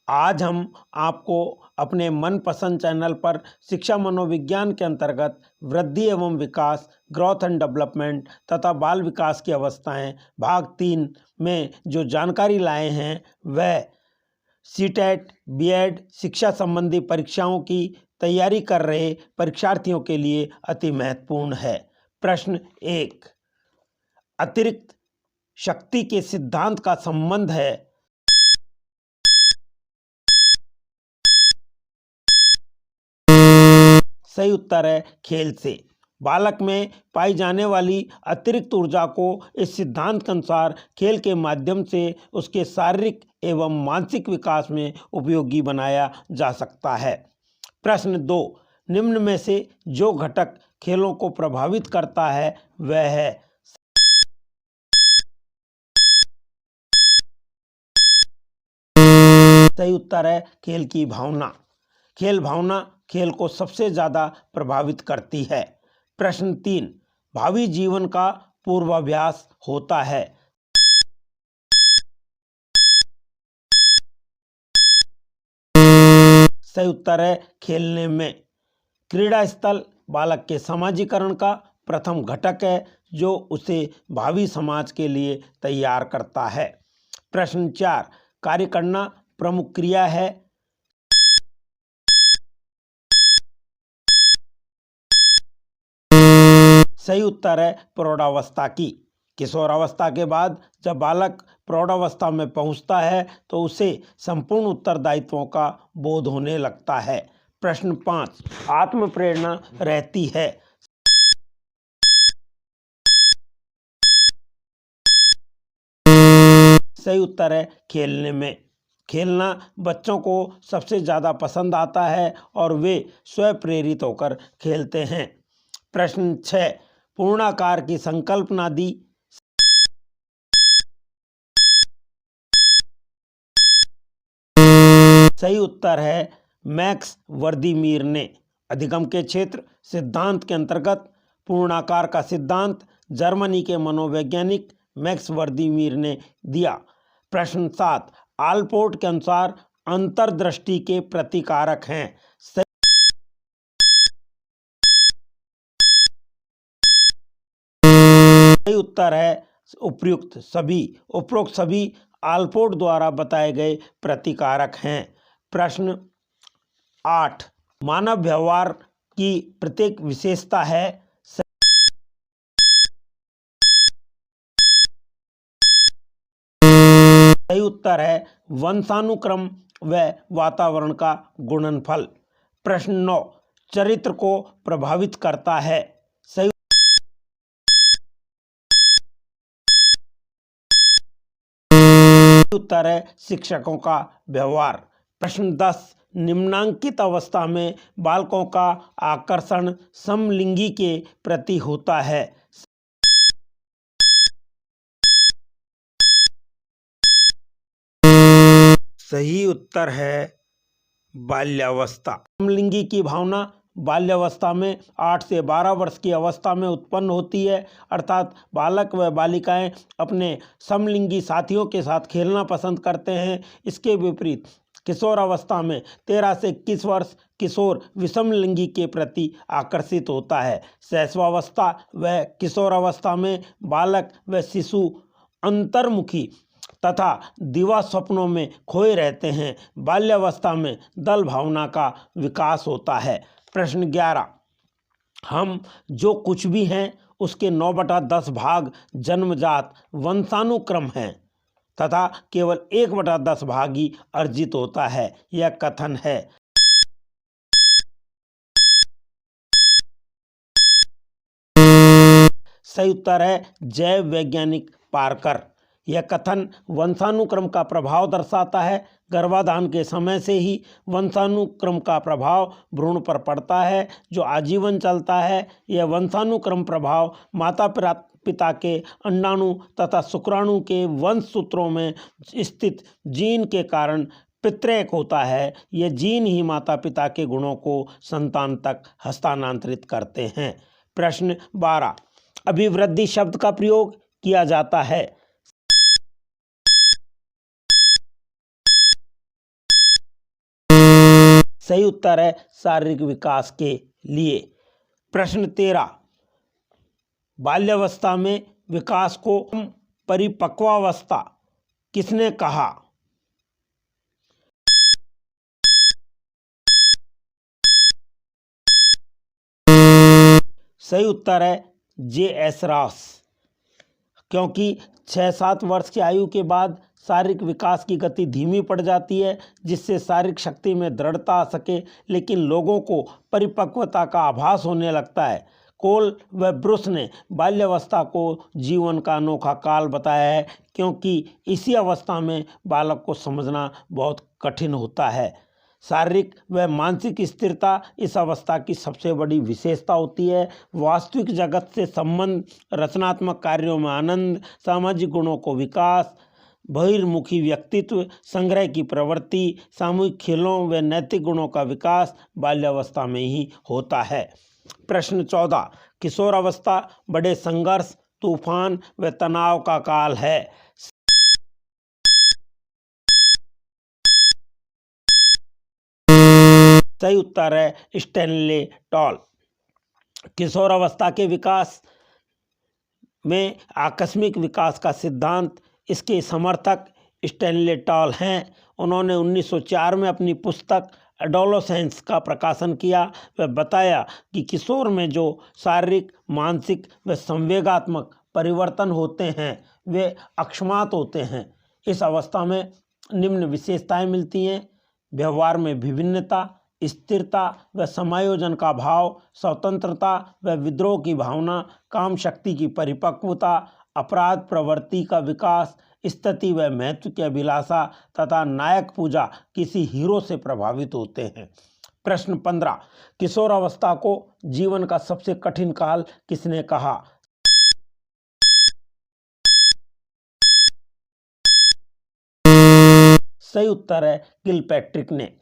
आज हम आपको अपने मनपसंद चैनल पर शिक्षा मनोविज्ञान के अंतर्गत वृद्धि एवं विकास, ग्रोथ एंड डेवलपमेंट तथा बाल विकास की अवस्थाएं भाग 3 में जो जानकारी लाए हैं वह सीटेट, बीएड शिक्षा संबंधी परीक्षाओं की तैयारी कर रहे परीक्षार्थियों के लिए अति महत्वपूर्ण है। प्रश्न 1, अतिरिक्त शक्ति के सिद्धांत का संबंध है। सही उत्तर है खेल से। बालक में पाई जाने वाली अतिरिक्त ऊर्जा को इस सिद्धांत के अनुसार खेल के माध्यम से उसके शारीरिक एवं मानसिक विकास में उपयोगी बनाया जा सकता है। प्रश्न 2, निम्न में से जो घटक खेलों को प्रभावित करता है वह है। सही उत्तर है खेल की भावना। खेल भावना खेल को सबसे ज़्यादा प्रभावित करती है। प्रश्न 3, भावी जीवन का पूर्वाभ्यास होता है। सही उत्तर है खेलने में। क्रीड़ा स्थल बालक के समाजीकरण का प्रथम घटक है जो उसे भावी समाज के लिए तैयार करता है। प्रश्न 4, कार्य करना प्रमुख क्रिया है। सही उत्तर है प्रौढ़ावस्था की। किशोरावस्था के बाद जब बालक प्रौढ़ावस्था में पहुंचता है तो उसे संपूर्ण उत्तरदायित्वों का बोध होने लगता है। प्रश्न 5, आत्म प्रेरणा रहती है। सही उत्तर है खेलने में। खेलना बच्चों को सबसे ज़्यादा पसंद आता है और वे स्वयं प्रेरित होकर खेलते हैं। प्रश्न 6, पूर्णाकार की संकल्पना दी। सही उत्तर है मैक्स वर्दीमीर ने। अधिगम के क्षेत्र सिद्धांत के अंतर्गत पूर्णाकार का सिद्धांत जर्मनी के मनोवैज्ञानिक मैक्स वर्दीमीर ने दिया। प्रश्न 7, आलपोर्ट के अनुसार अंतर्दृष्टि के प्रतिकारक हैं। सही उत्तर है उपरोक्त सभी आलपोर्ट द्वारा बताए गए प्रतिकारक हैं। प्रश्न 8, मानव व्यवहार की प्रत्येक विशेषता है। सही उत्तर है वंशानुक्रम व वातावरण का गुणनफल। प्रश्न 9, चरित्र को प्रभावित करता है। सही उत्तर है शिक्षकों का व्यवहार। प्रश्न 10, निम्नांकित अवस्था में बालकों का आकर्षण समलिंगी के प्रति होता है। सही उत्तर है बाल्यावस्था। समलिंगी की भावना बाल्यावस्था में 8 से 12 वर्ष की अवस्था में उत्पन्न होती है, अर्थात बालक व बालिकाएं अपने समलिंगी साथियों के साथ खेलना पसंद करते हैं। इसके विपरीत किशोर अवस्था में 13 से 21 वर्ष किशोर विषमलिंगी के प्रति आकर्षित होता है। शैशवावस्था व किशोर अवस्था में बालक व शिशु अंतर्मुखी तथा दिवा स्वप्नों में खोए रहते हैं। बाल्यावस्था में दल भावना का विकास होता है। प्रश्न 11, हम जो कुछ भी हैं उसके 9/10 भाग जन्मजात वंशानुक्रम हैं तथा केवल 1/10 भाग ही अर्जित होता है। यह कथन है। सही उत्तर है जैव वैज्ञानिक पार्कर। यह कथन वंशानुक्रम का प्रभाव दर्शाता है। गर्भाधान के समय से ही वंशानुक्रम का प्रभाव भ्रूण पर पड़ता है जो आजीवन चलता है। यह वंशानुक्रम प्रभाव माता पिता के अंडाणु तथा शुक्राणु के वंश सूत्रों में स्थित जीन के कारण पितृक होता है। यह जीन ही माता पिता के गुणों को संतान तक हस्तांतरित करते हैं। प्रश्न 12, अभिवृद्धि शब्द का प्रयोग किया जाता है। सही उत्तर है शारीरिक विकास के लिए। प्रश्न 13, बाल्यावस्था में विकास को परिपक्वावस्था किसने कहा? सही उत्तर है J.S. रॉस। क्योंकि 6-7 वर्ष की आयु के बाद शारीरिक विकास की गति धीमी पड़ जाती है, जिससे शारीरिक शक्ति में दृढ़ता आ सके, लेकिन लोगों को परिपक्वता का आभास होने लगता है। कोल व ब्रुस ने बाल्यावस्था को जीवन का अनोखा काल बताया है, क्योंकि इसी अवस्था में बालक को समझना बहुत कठिन होता है। शारीरिक व मानसिक स्थिरता इस अवस्था की सबसे बड़ी विशेषता होती है। वास्तविक जगत से संबंध, रचनात्मक कार्यों में आनंद, सामाजिक गुणों को विकास, बहिर्मुखी व्यक्तित्व, संग्रह की प्रवृत्ति, सामूहिक खेलों व नैतिक गुणों का विकास बाल्यावस्था में ही होता है। प्रश्न 14, किशोर अवस्था बड़े संघर्ष, तूफान व तनाव का काल है। सही उत्तर है स्टैनले टॉल। किशोर अवस्था के विकास में आकस्मिक विकास का सिद्धांत, इसके समर्थक स्टैनले टॉल हैं। उन्होंने 1904 में अपनी पुस्तक एडोलसेंस का प्रकाशन किया। वह बताया कि किशोर में जो शारीरिक, मानसिक व संवेगात्मक परिवर्तन होते हैं वे अकस्मात होते हैं। इस अवस्था में निम्न विशेषताएं मिलती हैं: व्यवहार में विभिन्नता, स्थिरता व समायोजन का भाव, स्वतंत्रता व विद्रोह की भावना, काम शक्ति की परिपक्वता, अपराध प्रवृत्ति का विकास, स्थिति व महत्व की अभिलाषा तथा नायक पूजा किसी हीरो से प्रभावित होते हैं। प्रश्न 15, किशोर अवस्था को जीवन का सबसे कठिन काल किसने कहा? सही उत्तर है किलपैट्रिक ने।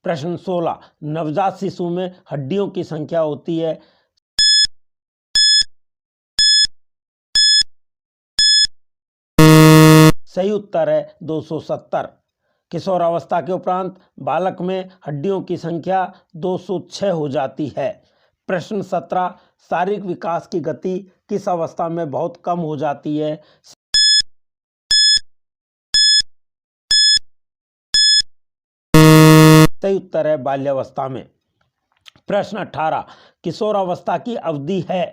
प्रश्न 16, नवजात शिशु में हड्डियों की संख्या होती है। सही उत्तर है 270। किशोर अवस्था के उपरांत बालक में हड्डियों की संख्या 206 हो जाती है। प्रश्न 17, शारीरिक विकास की गति किस अवस्था में बहुत कम हो जाती है? सही उत्तर है बाल्यावस्था में। प्रश्न 18, किशोर अवस्था की अवधि है।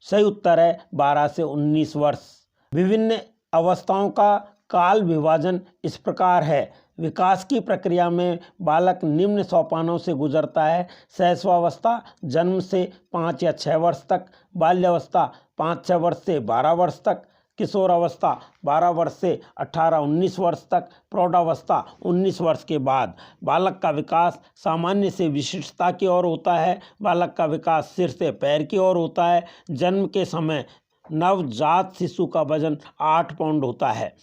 सही उत्तर है 12 से 19 वर्ष। विभिन्न अवस्थाओं का काल विभाजन इस प्रकार है। विकास की प्रक्रिया में बालक निम्न सोपानों से गुजरता है: शैशवावस्था जन्म से 5 या 6 वर्ष तक, बाल्यावस्था 5-6 वर्ष से 12 वर्ष तक, किशोर अवस्था 12 वर्ष से 18-19 वर्ष तक, प्रौढ़ावस्था 19 वर्ष के बाद। बालक का विकास सामान्य से विशिष्टता की ओर होता है। बालक का विकास सिर से पैर की ओर होता है। जन्म के समय नवजात शिशु का वजन 8 पाउंड होता है।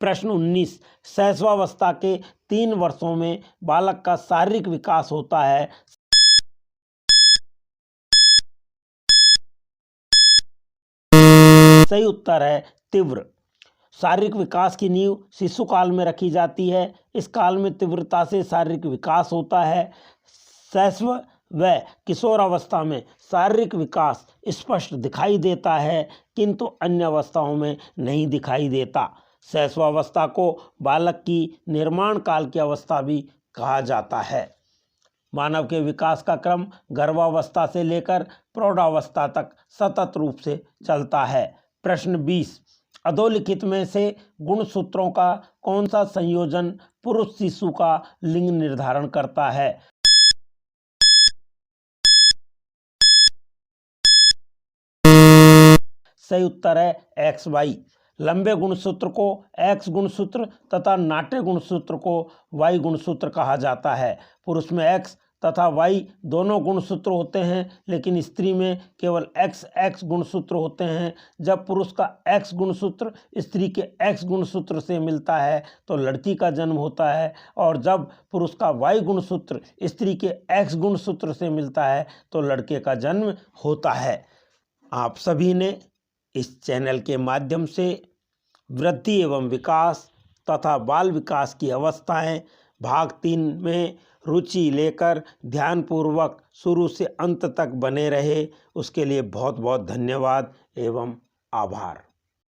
प्रश्न 19, शैशवावस्था के 3 वर्षों में बालक का शारीरिक विकास होता है। सही उत्तर है तीव्र। शारीरिक विकास की नींव शिशु काल में रखी जाती है। इस काल में तीव्रता से शारीरिक विकास होता है। शैशव व किशोर अवस्था में शारीरिक विकास स्पष्ट दिखाई देता है, किंतु अन्य अवस्थाओं में नहीं दिखाई देता। शैशवावस्था को बालक की निर्माण काल की अवस्था भी कहा जाता है। मानव के विकास का क्रम गर्भावस्था से लेकर प्रौढ़ावस्था तक सतत रूप से चलता है। प्रश्न 20, अधोलिखित में से गुणसूत्रों का कौन सा संयोजन पुरुष शिशु का लिंग निर्धारण करता है? सही उत्तर है XY। लंबे गुणसूत्र को X गुणसूत्र तथा नाटे गुणसूत्र को Y गुणसूत्र कहा जाता है। पुरुष में X तथा Y दोनों गुणसूत्र होते हैं, लेकिन स्त्री में केवल XX गुणसूत्र होते हैं। जब पुरुष का X गुणसूत्र स्त्री के X गुणसूत्र से मिलता है तो लड़की का जन्म होता है, और जब पुरुष का Y गुणसूत्र स्त्री के X गुणसूत्र से मिलता है तो लड़के का जन्म होता है। आप सभी ने इस चैनल के माध्यम से वृद्धि एवं विकास तथा बाल विकास की अवस्थाएं भाग 3 में रुचि लेकर ध्यानपूर्वक शुरू से अंत तक बने रहे। उसके लिए बहुत बहुत धन्यवाद एवं आभार।